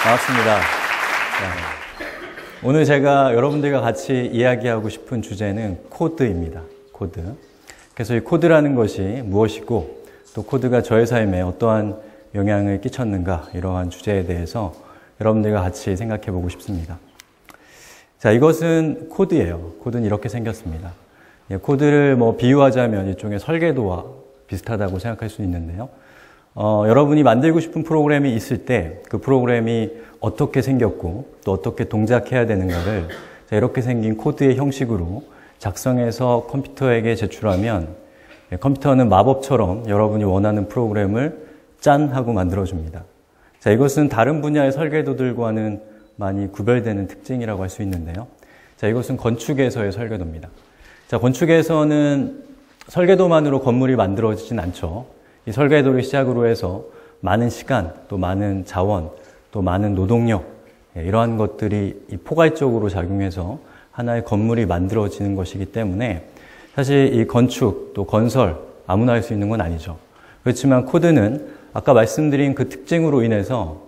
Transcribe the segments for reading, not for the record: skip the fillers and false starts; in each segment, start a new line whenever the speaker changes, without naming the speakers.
반갑습니다. 오늘 제가 여러분들과 같이 이야기하고 싶은 주제는 코드입니다. 코드. 그래서 이 코드라는 것이 무엇이고 또 코드가 저의 삶에 어떠한 영향을 끼쳤는가 이러한 주제에 대해서 여러분들과 같이 생각해 보고 싶습니다. 자, 이것은 코드예요. 코드는 이렇게 생겼습니다. 코드를 비유하자면 일종의 설계도와 비슷하다고 생각할 수 있는데요. 여러분이 만들고 싶은 프로그램이 있을 때 그 프로그램이 어떻게 생겼고 또 어떻게 동작해야 되는가를 이렇게 생긴 코드의 형식으로 작성해서 컴퓨터에게 제출하면 컴퓨터는 마법처럼 여러분이 원하는 프로그램을 짠 하고 만들어줍니다. 자, 이것은 다른 분야의 설계도들과는 많이 구별되는 특징이라고 할 수 있는데요. 자, 이것은 건축에서의 설계도입니다. 자, 건축에서는 설계도만으로 건물이 만들어지진 않죠. 이 설계도를 시작으로 해서 많은 시간, 또 많은 자원, 또 많은 노동력, 이러한 것들이 포괄적으로 작용해서 하나의 건물이 만들어지는 것이기 때문에 사실 이 건축, 또 건설 아무나 할 수 있는 건 아니죠. 그렇지만 코드는 아까 말씀드린 그 특징으로 인해서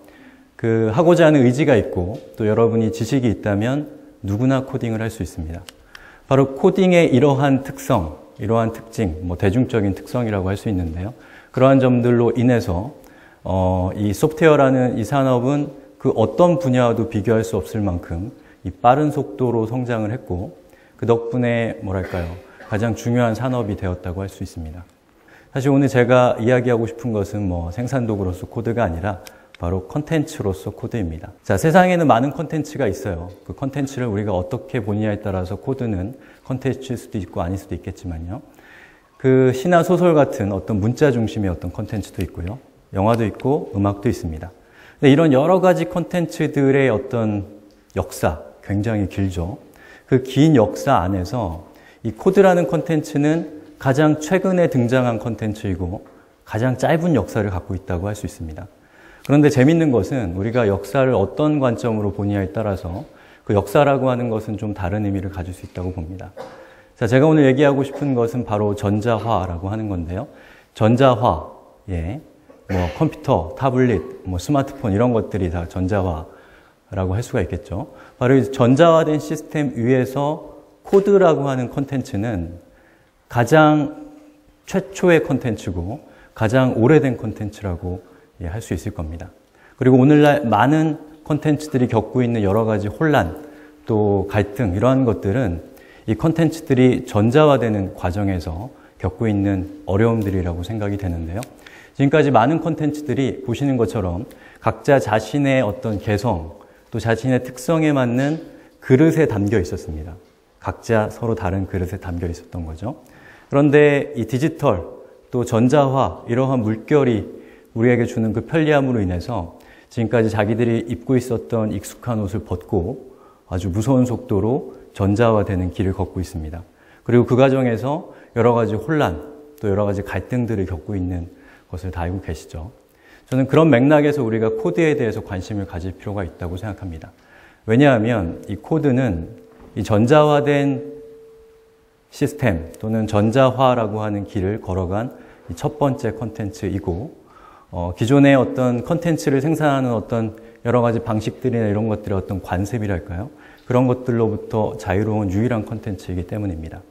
그 하고자 하는 의지가 있고 또 여러분이 지식이 있다면 누구나 코딩을 할 수 있습니다. 바로 코딩의 이러한 특성, 이러한 특징, 대중적인 특성이라고 할 수 있는데요. 그러한 점들로 인해서 이 소프트웨어라는 이 산업은 그 어떤 분야와도 비교할 수 없을 만큼 이 빠른 속도로 성장을 했고 그 덕분에 가장 중요한 산업이 되었다고 할 수 있습니다. 사실 오늘 제가 이야기하고 싶은 것은 생산도구로서 코드가 아니라 바로 컨텐츠로서 코드입니다. 자, 세상에는 많은 컨텐츠가 있어요. 그 컨텐츠를 우리가 어떻게 보느냐에 따라서 코드는 컨텐츠일 수도 있고 아닐 수도 있겠지만요. 그 시나 소설 같은 어떤 문자 중심의 어떤 컨텐츠도 있고요. 영화도 있고 음악도 있습니다. 근데 이런 여러 가지 컨텐츠들의 어떤 역사, 굉장히 길죠. 그 긴 역사 안에서 이 코드라는 컨텐츠는 가장 최근에 등장한 컨텐츠이고 가장 짧은 역사를 갖고 있다고 할 수 있습니다. 그런데 재밌는 것은 우리가 역사를 어떤 관점으로 보느냐에 따라서 그 역사라고 하는 것은 좀 다른 의미를 가질 수 있다고 봅니다. 자, 제가 오늘 얘기하고 싶은 것은 바로 전자화라고 하는 건데요. 전자화, 컴퓨터, 타블릿, 스마트폰 이런 것들이 다 전자화라고 할 수가 있겠죠. 바로 이 전자화된 시스템 위에서 코드라고 하는 콘텐츠는 가장 최초의 콘텐츠고 가장 오래된 콘텐츠라고 할 수 있을 겁니다. 그리고 오늘날 많은 콘텐츠들이 겪고 있는 여러 가지 혼란, 또 갈등 이러한 것들은 이 콘텐츠들이 전자화되는 과정에서 겪고 있는 어려움들이라고 생각이 되는데요. 지금까지 많은 콘텐츠들이 보시는 것처럼 각자 자신의 어떤 개성, 또 자신의 특성에 맞는 그릇에 담겨 있었습니다. 각자 서로 다른 그릇에 담겨 있었던 거죠. 그런데 이 디지털, 또 전자화, 이러한 물결이 우리에게 주는 그 편리함으로 인해서 지금까지 자기들이 입고 있었던 익숙한 옷을 벗고 아주 무서운 속도로 전자화되는 길을 걷고 있습니다. 그리고 그 과정에서 여러 가지 혼란, 또 여러 가지 갈등들을 겪고 있는 것을 다 알고 계시죠. 저는 그런 맥락에서 우리가 코드에 대해서 관심을 가질 필요가 있다고 생각합니다. 왜냐하면 이 코드는 이 전자화된 시스템 또는 전자화라고 하는 길을 걸어간 첫 번째 콘텐츠이고 기존의 어떤 콘텐츠를 생산하는 어떤 여러 가지 방식들이나 이런 것들의 어떤 관습이랄까요? 그런 것들로부터 자유로운 유일한 콘텐츠이기 때문입니다.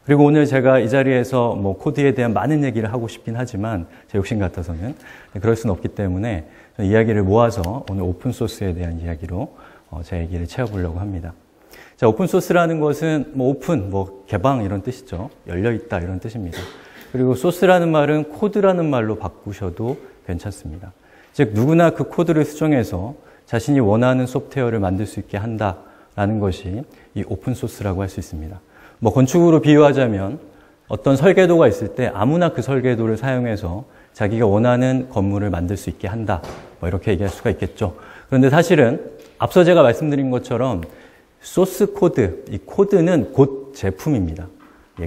그리고 오늘 제가 이 자리에서 코드에 대한 많은 얘기를 하고 싶긴 하지만 제 욕심 같아서는 그럴 수는 없기 때문에 이야기를 모아서 오늘 오픈소스에 대한 이야기로 제 얘기를 채워보려고 합니다. 자, 오픈소스라는 것은 오픈, 개방 이런 뜻이죠. 열려있다 이런 뜻입니다. 그리고 소스라는 말은 코드라는 말로 바꾸셔도 괜찮습니다. 즉 누구나 그 코드를 수정해서 자신이 원하는 소프트웨어를 만들 수 있게 한다라는 것이 이 오픈소스라고 할 수 있습니다. 건축으로 비유하자면 어떤 설계도가 있을 때 아무나 그 설계도를 사용해서 자기가 원하는 건물을 만들 수 있게 한다. 이렇게 얘기할 수가 있겠죠. 그런데 사실은 앞서 제가 말씀드린 것처럼 소스 코드, 이 코드는 곧 제품입니다.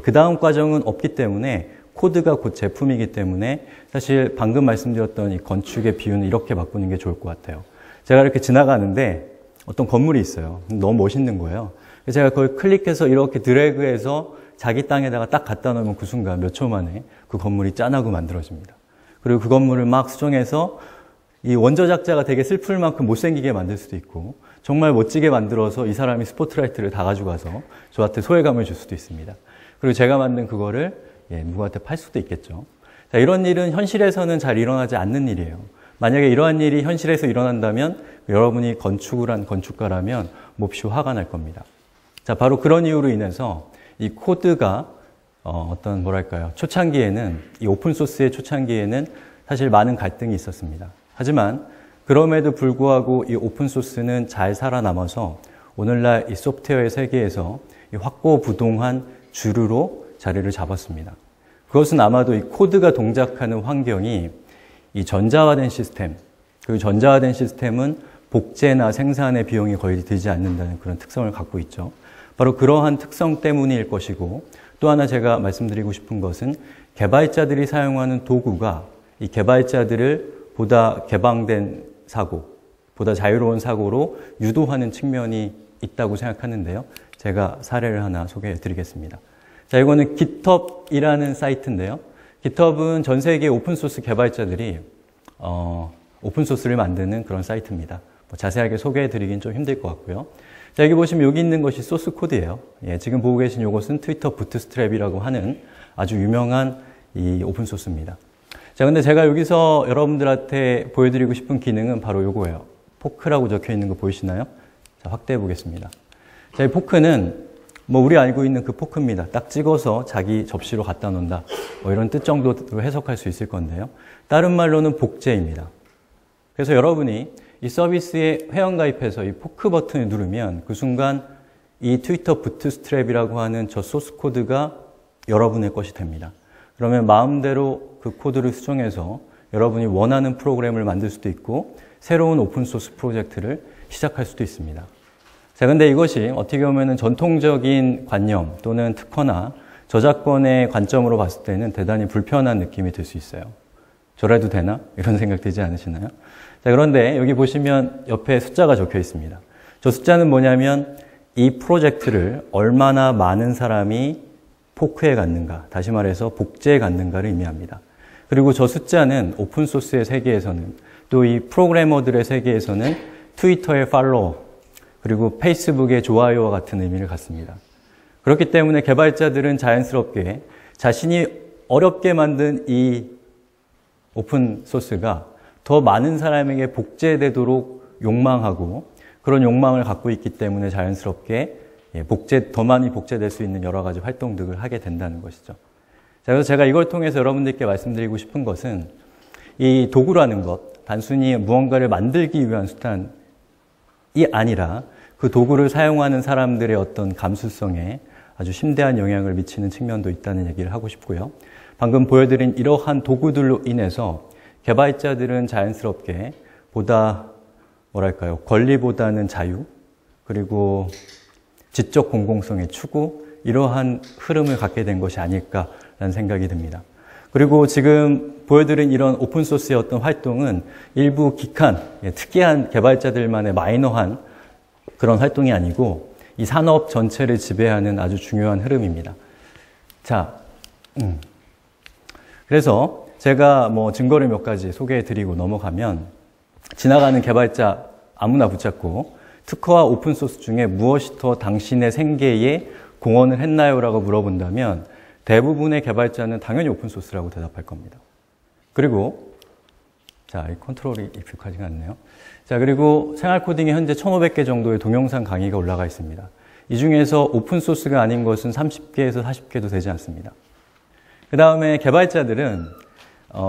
그 다음 과정은 없기 때문에 코드가 곧 제품이기 때문에 사실 방금 말씀드렸던 이 건축의 비유는 이렇게 바꾸는 게 좋을 것 같아요. 제가 이렇게 지나가는데 어떤 건물이 있어요. 너무 멋있는 거예요. 제가 그걸 클릭해서 이렇게 드래그해서 자기 땅에다가 딱 갖다 놓으면 그 순간 몇 초 만에 그 건물이 짠하고 만들어집니다. 그리고 그 건물을 막 수정해서 이 원저작자가 되게 슬플 만큼 못생기게 만들 수도 있고 정말 멋지게 만들어서 이 사람이 스포트라이트를 다 가져가서 저한테 소외감을 줄 수도 있습니다. 그리고 제가 만든 그거를 누구한테 팔 수도 있겠죠. 자, 이런 일은 현실에서는 잘 일어나지 않는 일이에요. 만약에 이러한 일이 현실에서 일어난다면 여러분이 건축을 한 건축가라면 몹시 화가 날 겁니다. 자, 바로 그런 이유로 인해서 이 코드가 어떤 뭐랄까요, 초창기에는 이 오픈소스의 초창기에는 사실 많은 갈등이 있었습니다. 하지만 그럼에도 불구하고 이 오픈소스는 잘 살아남아서 오늘날 이 소프트웨어의 세계에서 이 확고부동한 주류로 자리를 잡았습니다. 그것은 아마도 이 코드가 동작하는 환경이 이 전자화된 시스템, 그 전자화된 시스템은 복제나 생산의 비용이 거의 들지 않는다는 그런 특성을 갖고 있죠. 바로 그러한 특성 때문일 것이고, 또 하나 제가 말씀드리고 싶은 것은 개발자들이 사용하는 도구가 이 개발자들을 보다 개방된 사고, 보다 자유로운 사고로 유도하는 측면이 있다고 생각하는데요. 제가 사례를 하나 소개해 드리겠습니다. 자, 이거는 GitHub이라는 사이트인데요. GitHub은 전 세계 오픈소스 개발자들이 오픈소스를 만드는 그런 사이트입니다. 자세하게 소개해 드리긴 좀 힘들 것 같고요. 자, 여기 보시면 여기 있는 것이 소스 코드예요. 지금 보고 계신 이것은 트위터 부트스트랩이라고 하는 아주 유명한 이 오픈소스입니다. 자, 근데 제가 여기서 여러분들한테 보여드리고 싶은 기능은 바로 요거예요. 포크라고 적혀 있는 거 보이시나요? 자, 확대해 보겠습니다. 자, 이 포크는 우리 알고 있는 그 포크입니다. 딱 찍어서 자기 접시로 갖다 놓는다. 이런 뜻 정도로 해석할 수 있을 건데요. 다른 말로는 복제입니다. 그래서 여러분이 이 서비스에 회원가입해서 이 포크 버튼을 누르면 그 순간 이 트위터 부트스트랩이라고 하는 저 소스 코드가 여러분의 것이 됩니다. 그러면 마음대로 그 코드를 수정해서 여러분이 원하는 프로그램을 만들 수도 있고 새로운 오픈소스 프로젝트를 시작할 수도 있습니다. 자, 근데 이것이 어떻게 보면 전통적인 관념 또는 특허나 저작권의 관점으로 봤을 때는 대단히 불편한 느낌이 들 수 있어요. 저래도 되나? 이런 생각 들지 않으시나요? 자, 그런데 여기 보시면 옆에 숫자가 적혀 있습니다. 저 숫자는 뭐냐면 이 프로젝트를 얼마나 많은 사람이 포크해 갔는가, 다시 말해서 복제해 갔는가를 의미합니다. 그리고 저 숫자는 오픈소스의 세계에서는 또 이 프로그래머들의 세계에서는 트위터의 팔로워 그리고 페이스북의 좋아요와 같은 의미를 갖습니다. 그렇기 때문에 개발자들은 자연스럽게 자신이 어렵게 만든 이 오픈소스가 더 많은 사람에게 복제되도록 욕망하고 그런 욕망을 갖고 있기 때문에 자연스럽게 더 많이 복제될 수 있는 여러 가지 활동들을 하게 된다는 것이죠. 자, 그래서 제가 이걸 통해서 여러분들께 말씀드리고 싶은 것은 이 도구라는 것, 단순히 무언가를 만들기 위한 수단이 아니라 그 도구를 사용하는 사람들의 어떤 감수성에 아주 심대한 영향을 미치는 측면도 있다는 얘기를 하고 싶고요. 방금 보여드린 이러한 도구들로 인해서 개발자들은 자연스럽게 보다 뭐랄까요, 권리보다는 자유, 그리고 지적 공공성의 추구, 이러한 흐름을 갖게 된 것이 아닐까라는 생각이 듭니다. 그리고 지금 보여드린 이런 오픈소스의 어떤 활동은 일부 기칸, 특이한 개발자들만의 마이너한 그런 활동이 아니고 이 산업 전체를 지배하는 아주 중요한 흐름입니다. 자, 그래서 제가 증거를 몇 가지 소개해 드리고 넘어가면 지나가는 개발자 아무나 붙잡고 특허와 오픈소스 중에 무엇이 더 당신의 생계에 공헌을 했나요? 라고 물어본다면 대부분의 개발자는 당연히 오픈소스라고 대답할 겁니다. 그리고 자, 이 컨트롤이 익숙하지가 않네요. 자, 그리고 생활코딩에 현재 1,500개 정도의 동영상 강의가 올라가 있습니다. 이 중에서 오픈소스가 아닌 것은 30개에서 40개도 되지 않습니다. 그 다음에 개발자들은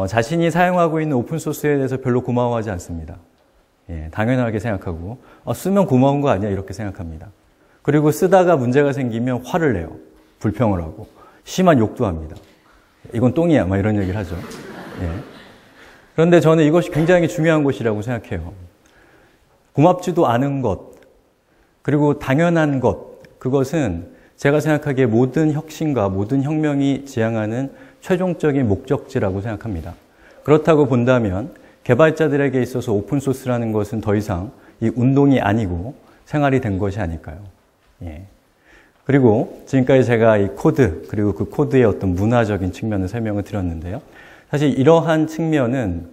자신이 사용하고 있는 오픈소스에 대해서 별로 고마워하지 않습니다. 당연하게 생각하고 쓰면 고마운 거 아니야 이렇게 생각합니다. 그리고 쓰다가 문제가 생기면 화를 내요. 불평을 하고 심한 욕도 합니다. 이건 똥이야 막 이런 얘기를 하죠. 그런데 저는 이것이 굉장히 중요한 것이라고 생각해요. 고맙지도 않은 것, 그리고 당연한 것, 그것은 제가 생각하기에 모든 혁신과 모든 혁명이 지향하는 최종적인 목적지라고 생각합니다. 그렇다고 본다면 개발자들에게 있어서 오픈소스라는 것은 더 이상 이 운동이 아니고 생활이 된 것이 아닐까요? 그리고 지금까지 제가 이 코드, 그리고 그 코드의 어떤 문화적인 측면을 설명을 드렸는데요. 사실 이러한 측면은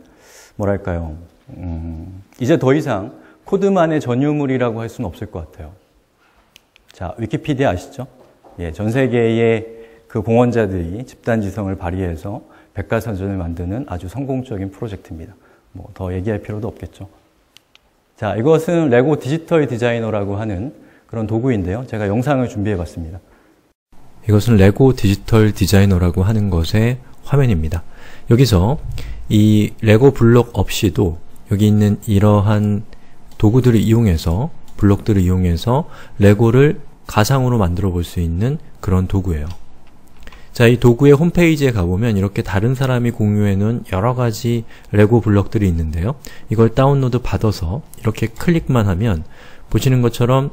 뭐랄까요? 이제 더 이상 코드만의 전유물이라고 할 수는 없을 것 같아요. 자, 위키피디아 아시죠? 예, 전 세계의 그 공헌자들이 집단지성을 발휘해서 백과사전을 만드는 아주 성공적인 프로젝트입니다. 뭐 더 얘기할 필요도 없겠죠. 자, 이것은 레고 디지털 디자이너라고 하는 그런 도구인데요. 제가 영상을 준비해 봤습니다.
이것은 레고 디지털 디자이너라고 하는 것의 화면입니다. 여기서 이 레고 블록 없이도 여기 있는 이러한 도구들을 이용해서, 블록들을 이용해서 레고를 가상으로 만들어 볼 수 있는 그런 도구예요. 자, 이 도구의 홈페이지에 가보면 이렇게 다른 사람이 공유해 놓은 여러 가지 레고 블록들이 있는데요. 이걸 다운로드 받아서 이렇게 클릭만 하면 보시는 것처럼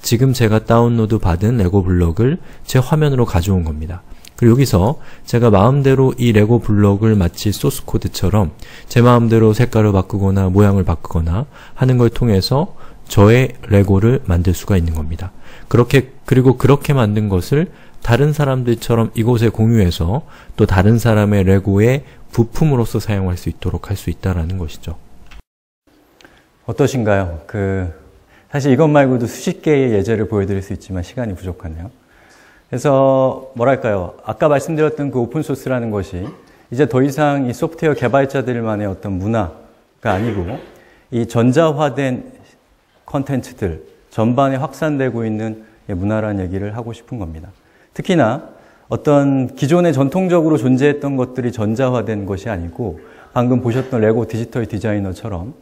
지금 제가 다운로드 받은 레고 블록을 제 화면으로 가져온 겁니다. 그리고 여기서 제가 마음대로 이 레고 블록을 마치 소스 코드처럼 제 마음대로 색깔을 바꾸거나 모양을 바꾸거나 하는 걸 통해서 저의 레고를 만들 수가 있는 겁니다. 그리고 그렇게 만든 것을 다른 사람들처럼 이곳에 공유해서 또 다른 사람의 레고의 부품으로서 사용할 수 있도록 할 수 있다는 것이죠.
어떠신가요? 사실 이것 말고도 수십 개의 예제를 보여드릴 수 있지만 시간이 부족하네요. 그래서 뭐랄까요? 아까 말씀드렸던 그 오픈소스라는 것이 이제 더 이상 이 소프트웨어 개발자들만의 어떤 문화가 아니고 이 전자화된 컨텐츠들 전반에 확산되고 있는 문화라는 얘기를 하고 싶은 겁니다. 특히나 어떤 기존에 전통적으로 존재했던 것들이 전자화된 것이 아니고 방금 보셨던 레고 디지털 디자이너처럼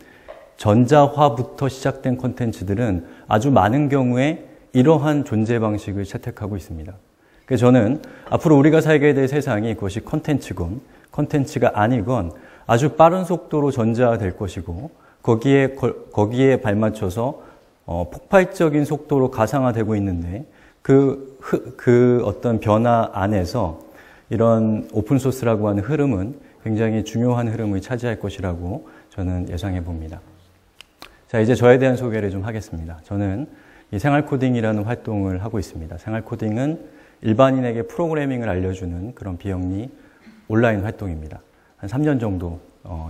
전자화부터 시작된 콘텐츠들은 아주 많은 경우에 이러한 존재 방식을 채택하고 있습니다. 그래서 저는 앞으로 우리가 살게 될 세상이 그것이 콘텐츠건 콘텐츠가 아니건 아주 빠른 속도로 전자화될 것이고 거기에 발맞춰서 폭발적인 속도로 가상화되고 있는데 그 어떤 변화 안에서 이런 오픈소스라고 하는 흐름은 굉장히 중요한 흐름을 차지할 것이라고 저는 예상해 봅니다. 자, 이제 저에 대한 소개를 좀 하겠습니다. 저는 이 생활코딩이라는 활동을 하고 있습니다. 생활코딩은 일반인에게 프로그래밍을 알려주는 그런 비영리 온라인 활동입니다. 한 3년 정도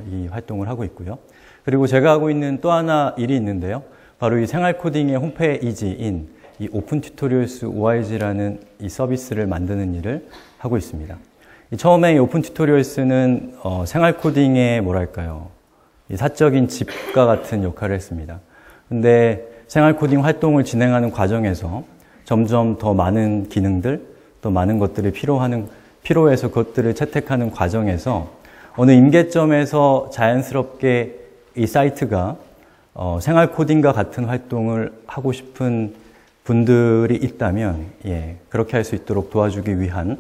이 활동을 하고 있고요. 그리고 제가 하고 있는 또 하나 일이 있는데요. 바로 이 생활코딩의 홈페이지인 이 오픈 튜토리얼스 ORG라는 이 서비스를 만드는 일을 하고 있습니다. 처음에 이 오픈 튜토리얼스는 생활코딩의 뭐랄까요, 이 사적인 집과 같은 역할을 했습니다. 근데 생활코딩 활동을 진행하는 과정에서 점점 더 많은 기능들, 또 많은 것들이 필요해서 그것들을 채택하는 과정에서 어느 임계점에서 자연스럽게 이 사이트가 생활코딩과 같은 활동을 하고 싶은 분들이 있다면, 그렇게 할 수 있도록 도와주기 위한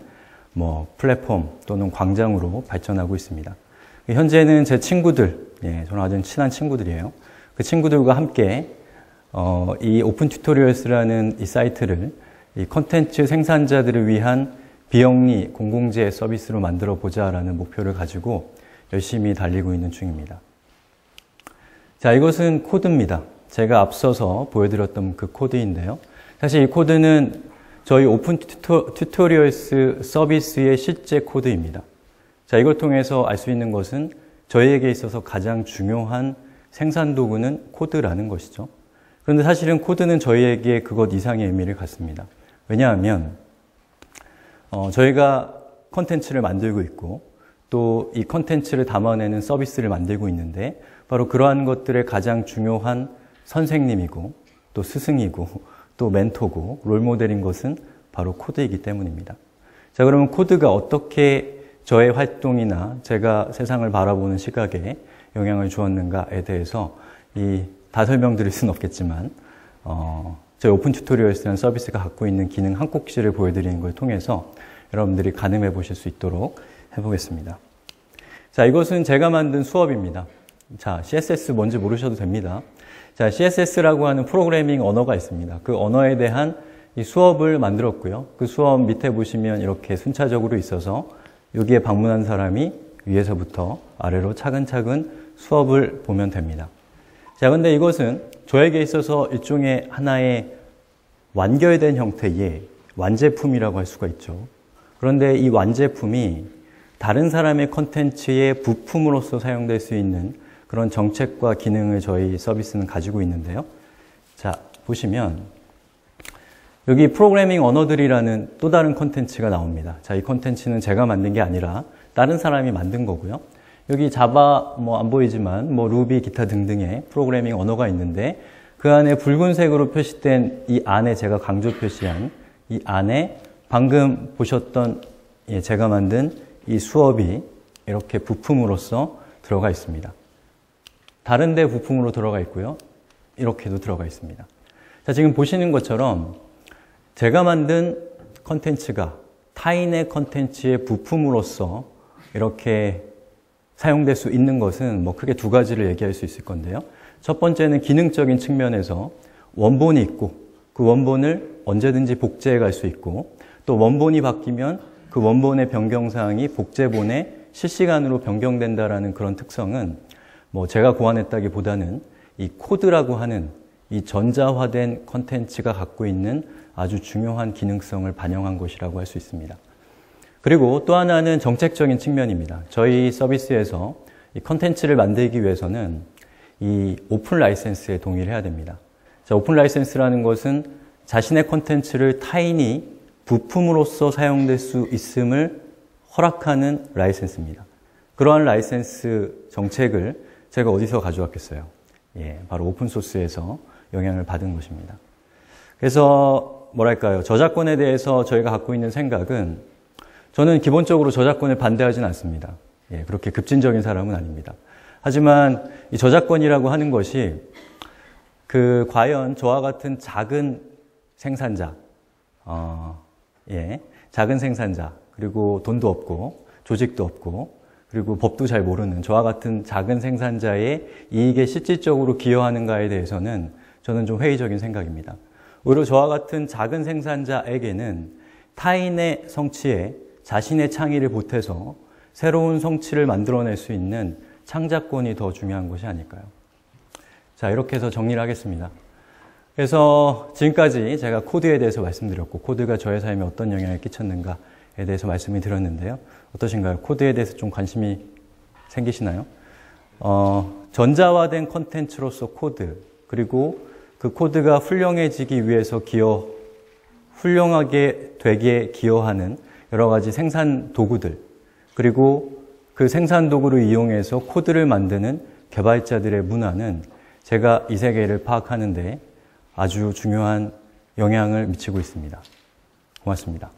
플랫폼 또는 광장으로 발전하고 있습니다. 현재는 제 친구들, 저는 아주 친한 친구들이에요. 그 친구들과 함께 이 오픈 튜토리얼스라는 이 사이트를 이 콘텐츠 생산자들을 위한 비영리 공공재 서비스로 만들어 보자라는 목표를 가지고 열심히 달리고 있는 중입니다. 자, 이것은 코드입니다. 제가 앞서서 보여드렸던 그 코드인데요. 사실 이 코드는 저희 오픈 튜토리얼스 서비스의 실제 코드입니다. 자, 이걸 통해서 알 수 있는 것은 저희에게 있어서 가장 중요한 생산 도구는 코드라는 것이죠. 그런데 사실은 코드는 저희에게 그것 이상의 의미를 갖습니다. 왜냐하면 저희가 컨텐츠를 만들고 있고 또 이 컨텐츠를 담아내는 서비스를 만들고 있는데 바로 그러한 것들의 가장 중요한 선생님이고 또 스승이고 또 멘토고 롤모델인 것은 바로 코드이기 때문입니다. 자, 그러면 코드가 어떻게 저의 활동이나 제가 세상을 바라보는 시각에 영향을 주었는가에 대해서 다 설명드릴 수는 없겠지만 저희 오픈 튜토리얼스라는 서비스가 갖고 있는 기능 한 꼭지를 보여드리는 걸 통해서 여러분들이 가늠해 보실 수 있도록 해보겠습니다. 자, 이것은 제가 만든 수업입니다. 자, CSS 뭔지 모르셔도 됩니다. 자, CSS라고 하는 프로그래밍 언어가 있습니다. 그 언어에 대한 이 수업을 만들었고요. 그 수업 밑에 보시면 이렇게 순차적으로 있어서 여기에 방문한 사람이 위에서부터 아래로 차근차근 수업을 보면 됩니다. 자, 근데 이것은 저에게 있어서 일종의 하나의 완결된 형태의 완제품이라고 할 수가 있죠. 그런데 이 완제품이 다른 사람의 컨텐츠의 부품으로서 사용될 수 있는 그런 정책과 기능을 저희 서비스는 가지고 있는데요. 자, 보시면 여기 프로그래밍 언어들이라는 또 다른 콘텐츠가 나옵니다. 자, 이 콘텐츠는 제가 만든 게 아니라 다른 사람이 만든 거고요. 여기 자바 안 보이지만 루비 기타 등등의 프로그래밍 언어가 있는데 그 안에 붉은색으로 표시된 이 안에 제가 강조 표시한 이 안에 방금 보셨던 제가 만든 이 수업이 이렇게 부품으로서 들어가 있습니다. 다른 데 부품으로 들어가 있고요. 이렇게도 들어가 있습니다. 자, 지금 보시는 것처럼 제가 만든 컨텐츠가 타인의 컨텐츠의 부품으로서 이렇게 사용될 수 있는 것은 크게 두 가지를 얘기할 수 있을 건데요. 첫 번째는 기능적인 측면에서 원본이 있고 그 원본을 언제든지 복제해 갈 수 있고 또 원본이 바뀌면 그 원본의 변경사항이 복제본에 실시간으로 변경된다라는 그런 특성은 제가 고안했다기보다는 이 코드라고 하는 이 전자화된 컨텐츠가 갖고 있는 아주 중요한 기능성을 반영한 것이라고 할 수 있습니다. 그리고 또 하나는 정책적인 측면입니다. 저희 서비스에서 이 컨텐츠를 만들기 위해서는 이 오픈 라이센스에 동의를 해야 됩니다. 자, 오픈 라이센스라는 것은 자신의 컨텐츠를 타인이 부품으로서 사용될 수 있음을 허락하는 라이센스입니다. 그러한 라이센스 정책을 제가 어디서 가져왔겠어요? 바로 오픈소스에서 영향을 받은 것입니다. 그래서 저작권에 대해서 저희가 갖고 있는 생각은 저는 기본적으로 저작권을 반대하지는 않습니다. 그렇게 급진적인 사람은 아닙니다. 하지만 이 저작권이라고 하는 것이 과연 저와 같은 작은 생산자, 작은 생산자, 그리고 돈도 없고 조직도 없고 그리고 법도 잘 모르는 저와 같은 작은 생산자의 이익에 실질적으로 기여하는가에 대해서는 저는 좀 회의적인 생각입니다. 오히려 저와 같은 작은 생산자에게는 타인의 성취에 자신의 창의를 보태서 새로운 성취를 만들어낼 수 있는 창작권이 더 중요한 것이 아닐까요? 자, 이렇게 해서 정리를 하겠습니다. 그래서 지금까지 제가 코드에 대해서 말씀드렸고 코드가 저의 삶에 어떤 영향을 끼쳤는가에 대해서 말씀을 드렸는데요. 어떠신가요? 코드에 대해서 좀 관심이 생기시나요? 전자화된 콘텐츠로서 코드, 그리고 그 코드가 훌륭해지기 위해서 훌륭하게 되게 기여하는 여러 가지 생산 도구들, 그리고 그 생산 도구를 이용해서 코드를 만드는 개발자들의 문화는 제가 이 세계를 파악하는 데 아주 중요한 영향을 미치고 있습니다. 고맙습니다.